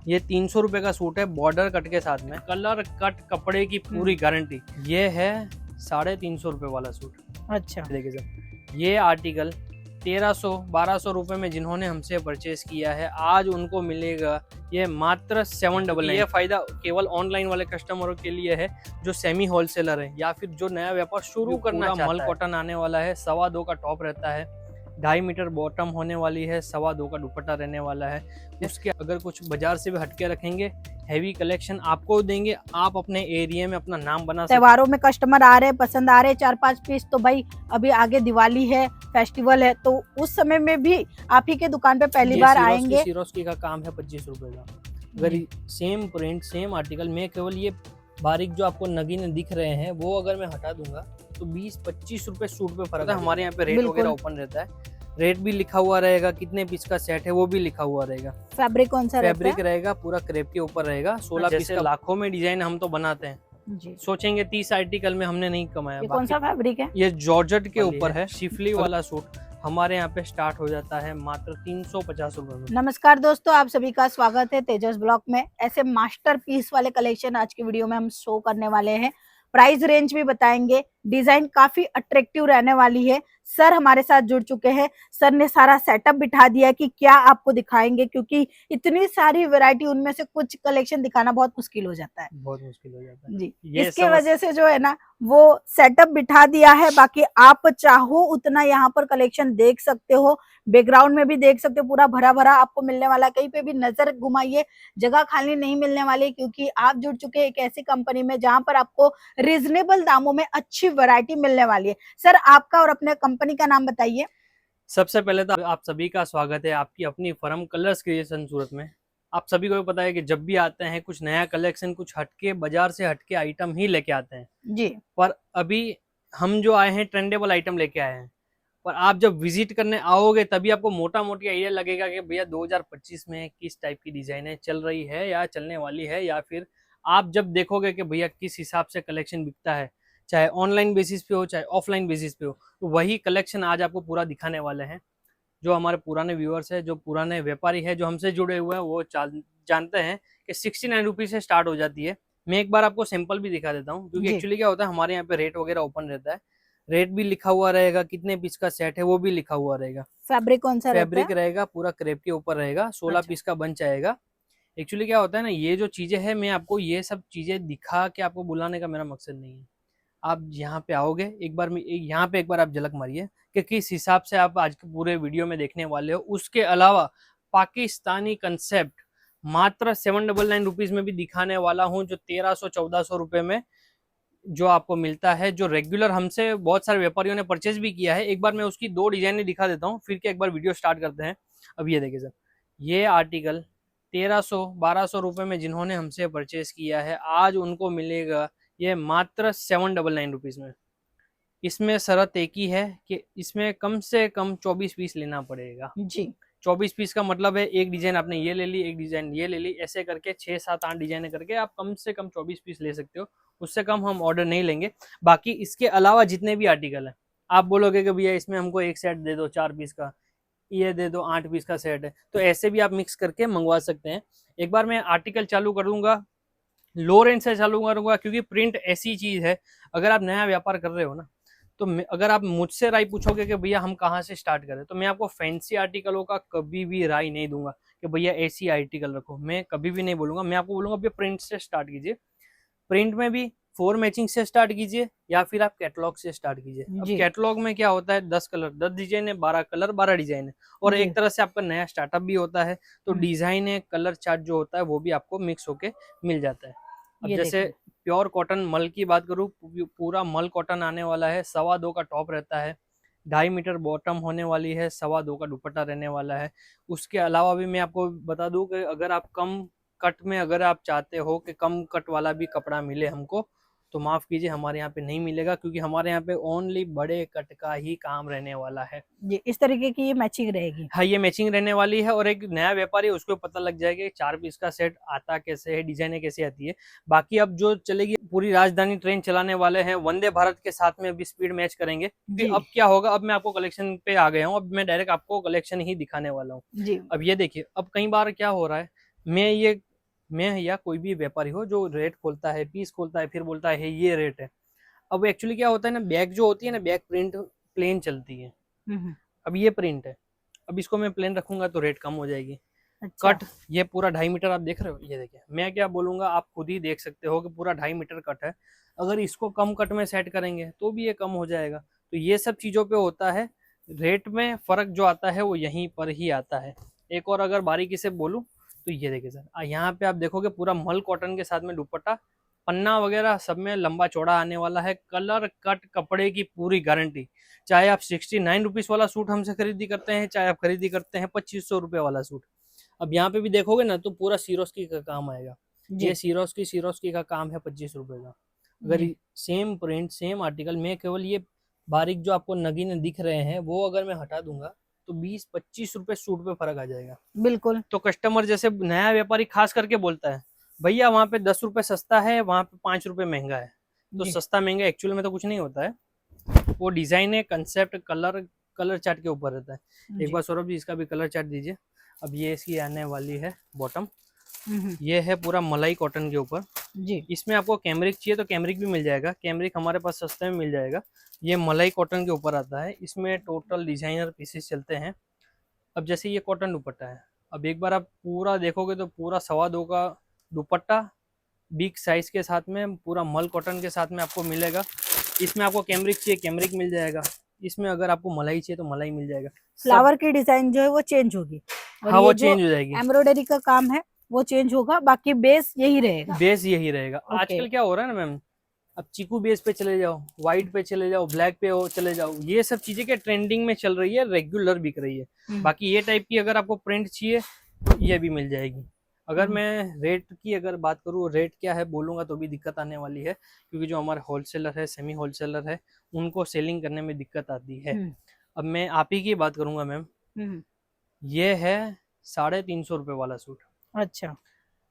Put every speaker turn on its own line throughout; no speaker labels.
ये 300 रुपए का सूट है बॉर्डर कट के साथ में, कलर कट कपड़े की पूरी गारंटी। ये है 350 रुपए वाला सूट।
अच्छा,
देखिए सर, ये आर्टिकल 1300-1200 रुपए में जिन्होंने हमसे परचेज किया है, आज उनको मिलेगा ये मात्र 799। ये फायदा केवल ऑनलाइन वाले कस्टमरों के लिए है जो सेमी होलसेलर है या फिर जो नया व्यापार शुरू करना चाहता है। मल कॉटन आने वाला है, 2.25 का टॉप रहता है, 2.5 मीटर बॉटम होने वाली है, 2.25 का दुपट्टा रहने वाला है। उसके अगर कुछ बाजार से भी हटके रखेंगे, हैवी कलेक्शन आपको देंगे, आप अपने एरिया में अपना नाम बना सकते।
त्योहारों में कस्टमर आ रहे, पसंद आ रहे 4-5 पीस, तो भाई अभी आगे दिवाली है, फेस्टिवल है, तो उस समय में भी आप ही के दुकान पे पहली बार आएंगे।
सिरोस्की का काम है 25 रुपए का। अगर सेम प्रिंट सेम आर्टिकल में केवल ये बारीक जो आपको नगीने दिख रहे हैं वो अगर मैं हटा दूंगा तो 20-25 रुपए सूट पे फर्क है। हमारे यहाँ पे रेट वगैरह ओपन रहता है, रेट भी लिखा हुआ रहेगा, कितने पीस का सेट है वो भी लिखा हुआ रहेगा।
फैब्रिक कौन सा
फैब्रिक रहेगा पूरा क्रेप के ऊपर रहेगा। 16 पीस का लाखों में डिजाइन हम तो बनाते हैं
जी।
सोचेंगे 30 आर्टिकल में हमने नहीं कमाया।
ये कौन सा फैब्रिक है?
ये जॉर्जेट के ऊपर है। शिफली वाला सूट हमारे यहाँ पे स्टार्ट हो जाता है मात्र 350 रुपए में।
नमस्कार दोस्तों, आप सभी का स्वागत है तेजस ब्लॉग में। ऐसे मास्टर पीस वाले कलेक्शन आज की वीडियो में हम शो करने वाले हैं। प्राइस रेंज भी बताएंगे, डिजाइन काफी अट्रैक्टिव रहने वाली है। सर हमारे साथ जुड़ चुके हैं, सर ने सारा सेटअप बिठा दिया कि क्या आपको दिखाएंगे, क्योंकि इतनी सारी वैरायटी, उनमें से कुछ कलेक्शन दिखाना बहुत मुश्किल हो जाता है।
बहुत मुश्किल हो जाता है
जी, इसके वजह से जो है ना वो सेटअप बिठा दिया है। बाकी आप चाहो उतना यहाँ पर कलेक्शन देख सकते हो, बैकग्राउंड में भी देख सकते हो, पूरा भरा भरा आपको मिलने वाला। कहीं पे भी नजर घुमाइए, जगह खाली नहीं मिलने वाली, क्योंकि आप जुड़ चुके हैं एक ऐसी कंपनी में जहां पर आपको रीजनेबल दामों में अच्छी वैरायटी मिलने वाली है। सर आपका और अपने कंपनी का नाम बताइए।
सबसे पहले तो आप सभी का स्वागत है आपकी अपनी फर्म कलर्स क्रिएशन सूरत में। आप सभी को पता है कि जब भी आते हैं कुछ नया कलेक्शन, कुछ हटके बाजार से हटके आइटम ही लेके आते हैं
जी।
पर अभी हम जो आए हैं ट्रेंडेबल आइटम लेके आए हैं। पर आप जब विजिट करने आओगे तभी आपको मोटा मोटी आइडिया लगेगा कि भैया 2025 में किस टाइप की डिजाइनें चल रही है या चलने वाली है, या फिर आप जब देखोगे कि भैया किस हिसाब से कलेक्शन बिकता है, चाहे ऑनलाइन बेसिस पे हो चाहे ऑफलाइन बेसिस पे हो, तो वही कलेक्शन आज आपको पूरा दिखाने वाले हैं। जो हमारे पुराने व्यूअर्स है, जो पुराने व्यापारी है, जो हमसे जुड़े हुए हैं, वो जानते हैं कि 69 रुपीज से स्टार्ट हो जाती है। मैं एक बार आपको सैंपल भी दिखा देता हूँ, क्योंकि एक्चुअली क्या होता है हमारे यहाँ पे रेट वगैरह ओपन रहता है, रेट भी लिखा हुआ रहेगा, कितने पीस का सेट है वो भी लिखा हुआ रहेगा।
फैब्रिक कौन सा
फैब्रिक रहेगा पूरा क्रेप के ऊपर रहेगा, 16 पीस का बंच आएगा। एक्चुअली क्या होता है ना, ये जो चीजें हैं मैं आपको ये सब चीजें दिखा के आपको बुलाने का मेरा मकसद नहीं है। आप यहाँ पे आओगे एक बार, यहाँ पे एक बार आप झलक मारिए कि किस हिसाब से आप आज के पूरे वीडियो में देखने वाले हो। उसके अलावा पाकिस्तानी कंसेप्ट मात्र 799 रुपीज में भी दिखाने वाला हूँ, जो 1300-1400 रुपए में जो आपको मिलता है, जो रेगुलर हमसे बहुत सारे व्यापारियों ने परचेज भी किया है। एक बार मैं उसकी 2 डिजाइनें दिखा देता हूँ, फिर के एक बार वीडियो स्टार्ट करते हैं। अब ये देखिए सर, ये आर्टिकल 1300-1200 रुपए में जिन्होंने हमसे परचेज किया है, आज उनको मिलेगा ये मात्र 799 रुपीज में। इसमें शर्त एक ही है कि इसमें कम से कम 24 पीस लेना पड़ेगा
जी।
24 पीस का मतलब है एक डिजाइन आपने ये ले ली, एक डिजाइन ये ले ली, ऐसे करके 6-7-8 डिजाइन करके आप कम से कम 24 पीस ले सकते हो। उससे कम हम ऑर्डर नहीं लेंगे। बाकी इसके अलावा जितने भी आर्टिकल है, आप बोलोगे कि भैया इसमें हमको एक सेट दे दो 4 पीस का, ये दे दो 8 पीस का सेट है, तो ऐसे भी आप मिक्स करके मंगवा सकते हैं। एक बार मैं आर्टिकल चालू कर दूंगा, लो रेंज से चालू करूंगा, क्योंकि प्रिंट ऐसी चीज है, अगर आप नया व्यापार कर रहे हो ना, तो अगर आप मुझसे राय पूछोगे कि भैया हम कहाँ से स्टार्ट करें, तो मैं आपको फैंसी आर्टिकलों का कभी भी राय नहीं दूंगा कि भैया ऐसी आर्टिकल रखो। मैं कभी भी नहीं बोलूंगा, मैं आपको बोलूंगा भैया प्रिंट से स्टार्ट कीजिए। प्रिंट में भी 4 मैचिंग से स्टार्ट कीजिए या फिर आप कैटलॉग से स्टार्ट कीजिए। अब कैटलॉग में क्या होता है, 10 कलर 10 डिजाइन है, 12 कलर 12 डिजाइन है, और एक तरह से आपका नया स्टार्टअप भी होता है, तो डिजाइन है, कलर चार्ट जो होता है वो भी आपको मिक्स होके मिल जाता है। अब जैसे प्योर कॉटन मल की बात करूँ, पूरा मल कॉटन आने वाला है, 2.25 का टॉप रहता है, 2.5 मीटर बॉटम होने वाली है, 2.25 का दुपट्टा रहने वाला है। उसके अलावा भी मैं आपको बता दूं कि अगर आप कम कट में अगर आप चाहते हो कि कम कट वाला भी कपड़ा मिले हमको, तो माफ कीजिए हमारे यहाँ पे नहीं मिलेगा, क्योंकि हमारे यहाँ पे ओनली बड़े कट का ही काम रहने वाला है।
जी, इस तरीके की ये मैचिंग रहेगी।
हाँ, ये मैचिंग रहने वाली है, और एक नया व्यापारी उसको पता लग जाएगा कि 4 पीस का सेट आता कैसे है, डिजाइने कैसे आती है। बाकी अब जो चलेगी, पूरी राजधानी ट्रेन चलाने वाले हैं, वंदे भारत के साथ में भी स्पीड मैच करेंगे। क्योंकि अब क्या होगा, अब मैं आपको कलेक्शन पे आ गया हूँ, अब मैं डायरेक्ट आपको कलेक्शन ही दिखाने वाला हूँ। अब ये देखिए, अब कई बार क्या हो रहा है, मैं ये मैं या कोई भी व्यापारी हो जो रेट खोलता है, पीस खोलता है, फिर बोलता है ये रेट है। अब एक्चुअली क्या होता है ना, बैग जो होती है ना, बैग प्रिंट प्लेन चलती है।
हम्म,
अब ये प्रिंट है, अब इसको मैं प्लेन रखूंगा तो रेट कम हो जाएगी।
अच्छा।
कट ये पूरा 2.5 मीटर आप देख रहे हो, ये देखिए, मैं क्या बोलूंगा, आप खुद ही देख सकते हो कि पूरा 2.5 मीटर कट है। अगर इसको कम कट में सेट करेंगे तो भी ये कम हो जाएगा। तो ये सब चीजों पे होता है, रेट में फर्क जो आता है वो यहीं पर ही आता है। एक और अगर बारीकी से बोलूं तो ये देखिए सर, यहाँ पे आप देखोगे पूरा मल कॉटन के साथ में दुपट्टा, पन्ना वगैरह सब में लंबा चौड़ा आने वाला है। कलर कट कपड़े की पूरी गारंटी। चाहे आप 69 रुपीज वाला सूट हमसे खरीदी करते हैं, चाहे आप खरीदी करते हैं 2500 रुपये वाला सूट। अब यहाँ पे भी देखोगे ना तो पूरा सिरोस्की का काम आएगा। ये
जी
सिरोस्की का काम है 25 रुपए का। अगर
जी
सेम प्रिंट सेम आर्टिकल में केवल ये बारीक जो आपको नगीने दिख रहे हैं वो अगर मैं हटा दूंगा तो 20-25 रुपए सूट पे फर्क आ जाएगा।
बिल्कुल।
तो कस्टमर जैसे नया व्यापारी खास करके बोलता है, भैया वहाँ पे 10 रुपए सस्ता है, वहाँ पे 5 रुपए महंगा है। तो
जी
सस्ता महंगा एक्चुअल में तो कुछ नहीं होता है, वो डिजाइन है, कंसेप्ट, कलर, कलर चार्ट के ऊपर रहता है। एक
जी
बार सौरभ जी इसका भी कलर चार्ट दीजिए। अब ये इसकी आने वाली है बॉटम।
हम्म,
ये है पूरा मलाई कॉटन के ऊपर।
जी
इसमें आपको कैमरिक चाहिए तो कैमरिक भी मिल जाएगा, कैमरिक हमारे पास सस्ते में मिल जाएगा। ये मलाई कॉटन के ऊपर आता है, इसमें टोटल डिजाइनर पीसेस चलते हैं। अब जैसे ये कॉटन दुपट्टा है, अब एक बार आप पूरा देखोगे तो पूरा 2.25 का दुपट्टा बिग साइज के साथ में पूरा मल कॉटन के साथ में आपको मिलेगा। इसमें आपको कैमरिक चाहिए कैमरिक मिल जाएगा, इसमें अगर आपको मलाई चाहिए तो मलाई मिल जाएगा। सब
फ्लावर की डिजाइन जो है वो चेंज होगी, और
हाँ वो
ये जो
चेंज हो जाएगी,
एम्ब्रॉयडरी का काम है वो चेंज होगा, बाकी बेस यही रहेगा।
बेस यही रहेगा।
ओके।
आजकल क्या हो रहा है ना मैम, अब चीकू बेस पे चले जाओ, व्हाइट पे चले जाओ, ब्लैक पे हो चले जाओ, ये सब चीजें क्या ट्रेंडिंग में चल रही है, रेगुलर बिक रही है। बाकी ये टाइप की अगर आपको प्रिंट चाहिए तो ये भी मिल जाएगी। अगर मैं रेट की अगर बात करूँ, रेट क्या है बोलूंगा तो भी दिक्कत आने वाली है, क्योंकि जो हमारे होलसेलर है, सेमी होलसेलर है, उनको सेलिंग करने में दिक्कत आती है। अब मैं आप ही की बात करूंगा मैम, ये है 350 रुपये वाला सूट।
अच्छा।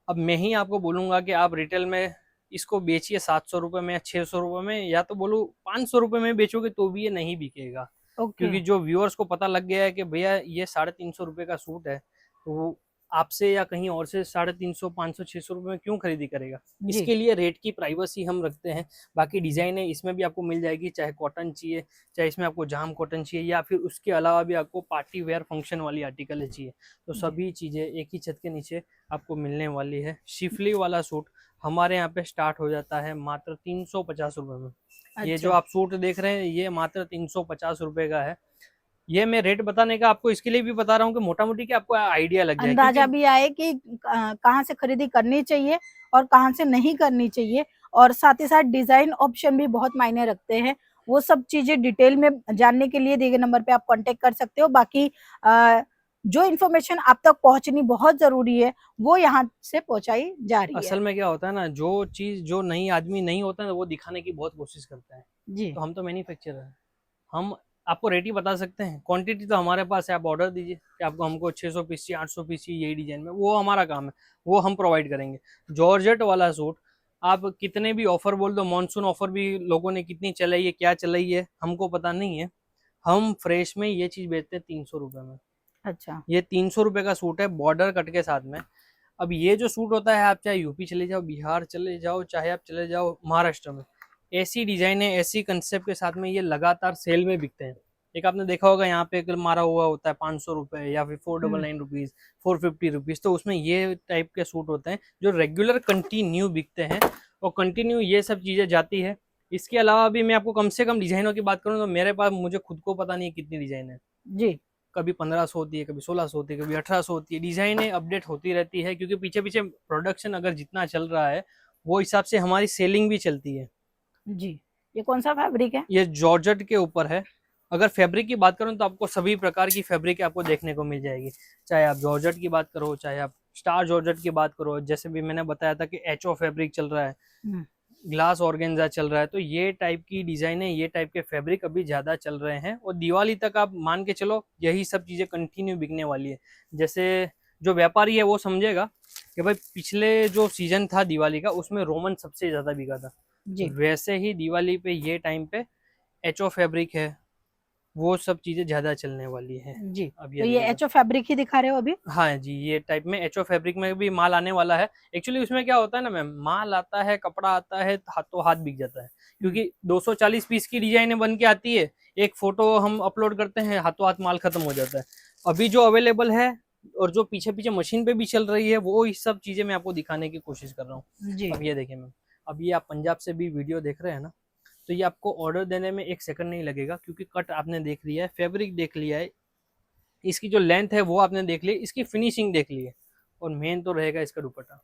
अब मैं ही आपको बोलूंगा कि आप रिटेल में इसको बेचिए 700 रुपये में या 600 रुपये में, या तो बोलूँ 500 रुपये में बेचोगे तो भी ये नहीं बिकेगा।
ओके।
क्योंकि जो व्यूअर्स को पता लग गया है कि भैया ये 350 रुपये का सूट है, तो वो आपसे या कहीं और से 350, 500, 600 रुपये में क्यों खरीदी करेगा।
जी
इसके लिए रेट की प्राइवेसी हम रखते हैं। बाकी डिजाइन है इसमें भी आपको मिल जाएगी, चाहे कॉटन चाहिए, चाहे इसमें आपको जाम कॉटन चाहिए, या फिर उसके अलावा भी आपको पार्टी वेयर फंक्शन वाली आर्टिकल चाहिए, तो सभी चीजें एक ही छत के नीचे आपको मिलने वाली है। शिफली वाला सूट हमारे यहाँ पे स्टार्ट हो जाता है मात्र 350 रुपये में। ये जो
अच्छा।
आप सूट देख रहे हैं ये मात्र 350 रुपये का है। ये मैं रेट बताने का आपको इसके लिए भी बता रहा हूँ कि मोटा मोटी कि आपको आइडिया लग जाए,
अंदाजा
क्योंकि
भी आए कि कहाँ से खरीदी करनी चाहिए और कहाँ से नहीं करनी चाहिए, और साथ ही साथ डिजाइन ऑप्शन भी बहुत मायने रखते हैं। वो सब चीजें डिटेल में जानने के लिए दिए गए नंबर पे आप कांटेक्ट कर सकते हो। बाकी जो इन्फॉर्मेशन आप तक पहुंचनी बहुत जरूरी है वो यहाँ से पहुंचाई जा रही है।
असल में क्या होता है ना, जो चीज जो नई आदमी नहीं होता है वो दिखाने की बहुत कोशिश करता है।
जी
तो हम तो मैन्युफैक्चरर हैं, हम आपको रेट ही बता सकते हैं, क्वांटिटी तो हमारे पास है। आप ऑर्डर दीजिए कि आपको हमको 600 पीस चाहिए, 800 पीस चाहिए, यही डिजाइन में, वो हमारा काम है, वो हम प्रोवाइड करेंगे। जॉर्जेट वाला सूट आप कितने भी ऑफर बोल दो, मॉनसून ऑफर भी लोगों ने कितनी चलाई है, क्या चलाई है, हमको पता नहीं है। हम फ्रेश में ये चीज बेचते हैं 300 रुपये में।
अच्छा।
ये 300 रुपये का सूट है बॉर्डर कट के साथ में। अब ये जो सूट होता है, आप चाहे यूपी चले जाओ, बिहार चले जाओ, चाहे आप चले जाओ महाराष्ट्र में, ऐसी डिजाइन है, ऐसी कंसेप्ट के साथ में ये लगातार सेल में बिकते हैं। एक आपने देखा होगा यहाँ पे मारा हुआ होता है 500 रुपये या फिर 499 रुपीज, 450 रुपीज, तो उसमें ये टाइप के सूट होते हैं जो रेगुलर कंटिन्यू बिकते हैं, और कंटिन्यू ये सब चीजें जाती है। इसके अलावा भी मैं आपको कम से कम डिजाइनों की बात करूँ तो मेरे पास, मुझे खुद को पता नहीं कितनी डिजाइन है।
जी
कभी 1500 होती है, कभी 1600 होती है, कभी 1800 होती है। डिजाइनें अपडेट होती रहती है, क्योंकि पीछे पीछे प्रोडक्शन अगर जितना चल रहा है वो हिसाब से हमारी सेलिंग भी चलती है।
जी। ये कौन सा फैब्रिक है?
ये जॉर्जेट के ऊपर है। अगर फैब्रिक की बात करूं तो आपको सभी प्रकार की फैब्रिक आपको देखने को मिल जाएगी, चाहे आप जॉर्जेट की बात करो, चाहे आप स्टार जॉर्जेट की बात करो, जैसे भी मैंने बताया था कि एचओ फैब्रिक चल रहा है, ग्लास ऑर्गेन्जा चल रहा है, तो ये टाइप की डिजाइन है, ये टाइप के फैब्रिक अभी ज्यादा चल रहे हैं, और दिवाली तक आप मान के चलो यही सब चीजें कंटिन्यू बिकने वाली है। जैसे जो व्यापारी है वो समझेगा कि भाई पिछले जो सीजन था दिवाली का उसमें रोमन सबसे ज्यादा बिका था,
जी
वैसे ही दिवाली पे ये टाइम पे एचओ फैब्रिक है, वो सब चीजें ज्यादा चलने वाली है।
जी।
अब
तो ये
देखिएगा।
एचओ फैब्रिक ही दिखा रहे हो अभी?
हाँ जी, ये टाइप में एचओ फैब्रिक में भी माल आने वाला है। एक्चुअली उसमें क्या होता है ना मैम, माल आता है, कपड़ा आता है, हाथों हाथ बिक जाता है, क्योंकि 240 पीस की डिजाइन बन के आती है, एक फोटो हम अपलोड करते हैं, हाथों हाथ माल खत्म हो जाता है। अभी जो अवेलेबल है और जो पीछे पीछे मशीन पे भी चल रही है, वो इस सब चीजें मैं आपको दिखाने की कोशिश कर रहा हूँ।
जी।
अब ये देखिए मैम, अब ये आप पंजाब से भी वीडियो देख रहे हैं ना, तो ये आपको ऑर्डर देने में 1 सेकंड नहीं लगेगा, क्योंकि कट आपने देख लिया है, फैब्रिक देख लिया है, इसकी जो लेंथ है वो आपने देख ली, इसकी फिनिशिंग देख ली है, और मेन तो रहेगा इसका दुपट्टा।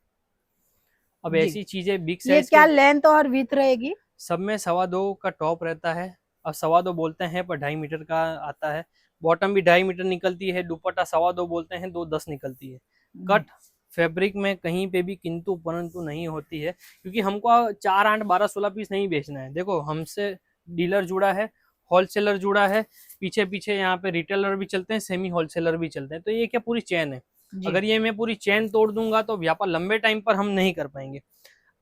अब
जी।
ऐसी चीजें बिग
ये
साइज के
क्या लेंथ और विड्थ रहेगी?
सब में 2.25 का टॉप रहता है। अब 2.25 बोलते हैं पर 2.5 मीटर का आता है, बॉटम भी 2.5 मीटर निकलती है, दुपट्टा 2.25 बोलते हैं, 2.10 निकलती है। कट फैब्रिक में कहीं पे भी किंतु परंतु नहीं होती है, क्योंकि हमको 4, 8, 12, 16 पीस नहीं बेचना है। देखो, हमसे डीलर जुड़ा है, होलसेलर जुड़ा है, पीछे पीछे यहाँ पे रिटेलर भी चलते हैं, सेमी होलसेलर भी चलते हैं, तो ये क्या पूरी चेन है।
जी।
अगर ये मैं पूरी चेन तोड़ दूंगा तो व्यापार लंबे टाइम पर हम नहीं कर पाएंगे।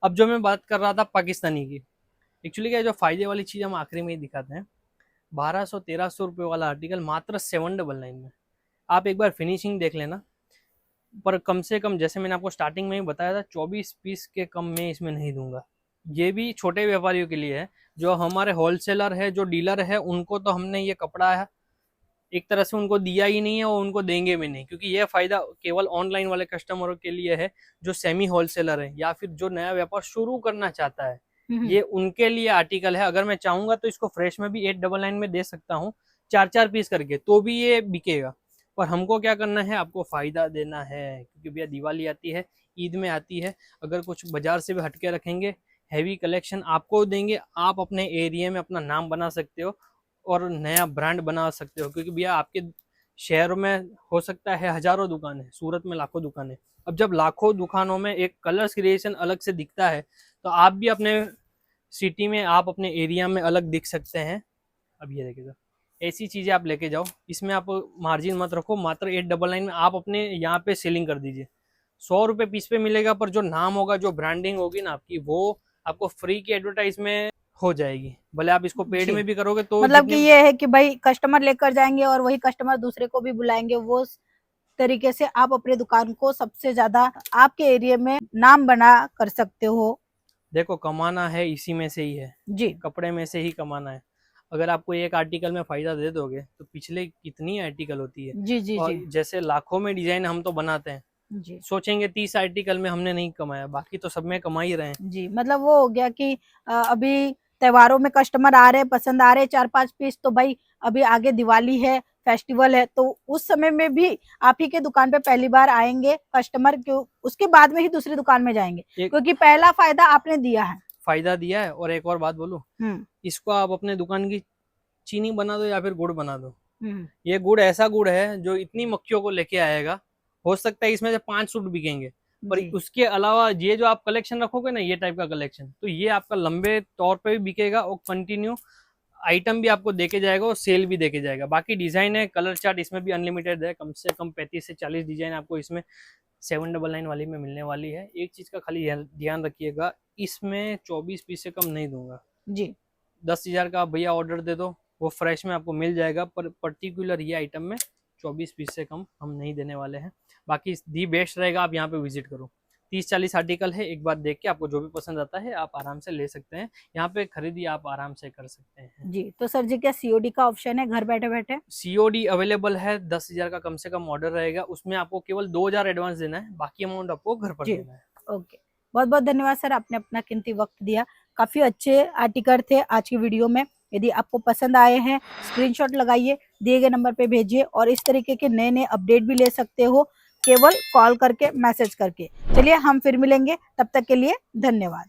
अब जो मैं बात कर रहा था पाकिस्तानी की, एक्चुअली क्या, जो फायदे वाली चीज हम आखिरी में ही दिखाते हैं। 1200-1300 रुपये वाला आर्टिकल मात्र 799 में। आप एक बार फिनिशिंग देख लेना, पर कम से कम जैसे मैंने आपको स्टार्टिंग में ही बताया था, 24 पीस के कम में इसमें नहीं दूंगा। ये भी छोटे व्यापारियों के लिए है, जो हमारे होलसेलर है, जो डीलर है, उनको तो हमने ये कपड़ा है एक तरह से उनको दिया ही नहीं है, और उनको देंगे भी नहीं, क्योंकि ये फायदा केवल ऑनलाइन वाले कस्टमरों के लिए है, जो सेमी होलसेलर है या फिर जो नया व्यापार शुरू करना चाहता है, ये उनके लिए आर्टिकल है। अगर मैं चाहूंगा तो इसको फ्रेश में भी 899 में दे सकता हूँ, 4-4 पीस करके, तो भी ये बिकेगा। पर हमको क्या करना है, आपको फायदा देना है, क्योंकि भैया दिवाली आती है, ईद में आती है, अगर कुछ बाजार से भी हटके रखेंगे, हैवी कलेक्शन आपको देंगे, आप अपने एरिया में अपना नाम बना सकते हो और नया ब्रांड बना सकते हो। क्योंकि भैया आपके शहरों में हो सकता है हजारों दुकानें, सूरत में लाखों दुकानें। अब जब लाखों दुकानों में एक कलर्स क्रिएशन अलग से दिखता है, तो आप भी अपने सिटी में, आप अपने एरिया में अलग दिख सकते हैं। अब ये देखिएगा, ऐसी चीजें आप लेके जाओ, इसमें आप मार्जिन मत रखो, मात्र 899 में आप अपने यहाँ पे सेलिंग कर दीजिए। 100 रुपये पीस पे मिलेगा, पर जो नाम होगा, जो ब्रांडिंग होगी ना आपकी, वो आपको फ्री की एडवर्टाइज में हो जाएगी। भले आप इसको पेड में भी करोगे तो
मतलब कि ये है कि भाई कस्टमर लेकर जाएंगे और वही कस्टमर दूसरे को भी बुलाएंगे, वो तरीके से आप अपनी दुकान को सबसे ज्यादा आपके एरिया में नाम बना कर सकते हो।
देखो, कमाना है इसी में से ही है
जी।
कपड़े में से ही कमाना है। अगर आपको एक आर्टिकल में फायदा दे दोगे तो पिछले कितनी आर्टिकल होती है।
जी जी
और
जी
जैसे लाखों में डिजाइन हम तो बनाते हैं,
जी
सोचेंगे 30 आर्टिकल में हमने नहीं कमाया, बाकी तो सब में कमा ही रहे हैं।
जी। मतलब वो हो गया कि अभी त्योहारों में कस्टमर आ रहे हैं, पसंद आ रहे हैं 4-5 पीस, तो भाई अभी आगे दिवाली है, फेस्टिवल है, तो उस समय में भी आप ही के दुकान पे पहली बार आएंगे कस्टमर, क्यों उसके बाद में ही दूसरी दुकान में जाएंगे, क्योंकि पहला फायदा आपने दिया है।
फायदा दिया है। और एक और बात बोलूं, इसको आप अपने दुकान की चीनी बना दो या फिर गुड़ बना दो, ये गुड़ ऐसा गुड़ है जो इतनी मक्खियों को लेके आएगा, हो सकता है इसमें से 5 सूट बिकेंगे, पर उसके अलावा ये जो आप कलेक्शन रखोगे ना, ये टाइप का कलेक्शन, तो ये आपका लंबे तौर पे भी बिकेगा और कंटिन्यू आइटम भी आपको देके जाएगा और सेल भी देके जाएगा। बाकी डिजाइन है, कलर चार्ट इसमें भी अनलिमिटेड है, कम से कम 35 से 40 डिजाइन आपको इसमें 799 वाली में मिलने वाली है। एक चीज का खाली ध्यान रखिएगा, इसमें 24 पीस से कम नहीं दूंगा
जी।
10,000 का भैया ऑर्डर दे दो, वो फ्रेश में आपको मिल जाएगा, पर पर्टिकुलर ये आइटम में 24 पीस से कम हम नहीं देने वाले हैं। बाकी दी बेस्ट रहेगा, आप यहाँ पे विजिट करो, 30-40 आर्टिकल है, एक बार देख के आपको जो भी पसंद आता है आप आराम से ले सकते हैं, यहाँ पे खरीदी आप आराम से कर सकते हैं।
जी। तो सर जी, क्या सीओडी का ऑप्शन है घर बैठे बैठे?
सीओडी अवेलेबल है, 10,000 का कम से कम ऑर्डर रहेगा, उसमें आपको केवल 2,000 एडवांस देना है, बाकी अमाउंट आपको घर पर देना है।
ओके, बहुत बहुत धन्यवाद सर, आपने अपना कीमती वक्त दिया। काफी अच्छे आर्टिकल थे आज की वीडियो में। यदि आपको पसंद आए हैं, स्क्रीनशॉट लगाइए, दिए गए नंबर पे भेजिए, और इस तरीके के नए नए अपडेट भी ले सकते हो केवल कॉल करके, मैसेज करके। चलिए हम फिर मिलेंगे, तब तक के लिए धन्यवाद।